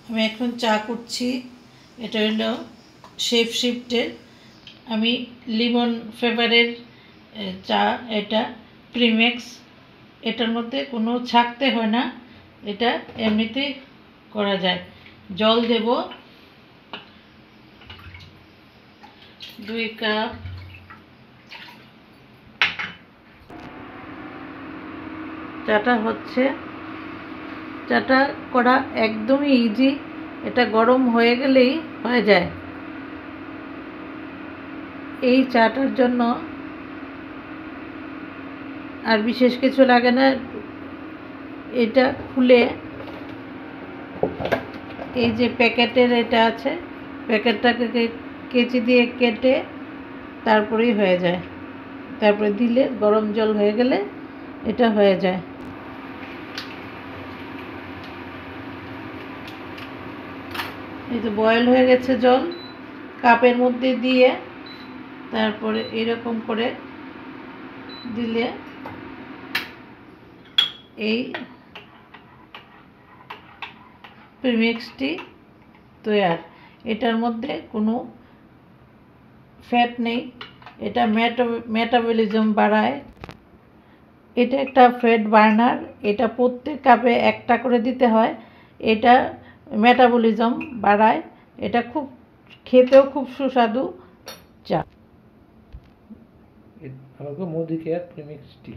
আমি এখন চা করছি। এটা হলো শেফ শিফটের, আমি লিমন ফ্লেভারের চা। এটা প্রিমেক্স, এটার মধ্যে কোনো ছাঁকতে হয় না, এটা এমনিতেই করা যায়। জল দেব 2 কাপ। চাটা হচ্ছে, চাটা করা একদমই ইজি, এটা গরম হয়ে গেলেই হয়ে যায়। এই চাটার জন্য আর বিশেষ কিছু লাগে না। এটা খুলে এই যে প্যাকেটের এটা আছে, প্যাকেটটাকে কেচি দিয়ে কেটে তারপরেই হয়ে যায়। তারপরে দিলে গরম জল হয়ে গেলে এটা হয়ে যায়। এই তো বয়েল হয়ে গেছে জল, কাপের মধ্যে দিয়ে তারপরে এরকম করে দিলে এই প্রিমিক্সটি তৈয়ার। এটার মধ্যে কোনো ফ্যাট নেই, এটা মেটাবলিজম বাড়ায়। এটা একটা ফ্যাট বার্নার, এটা প্রত্যেক কাপে একটা করে দিতে হয়। এটা মেটাবলিজম বাড়ায়, এটা খুব খেতেও খুব সুস্বাদু চা। আমাকে মোদি কেয়ার প্রিমিক্স টি।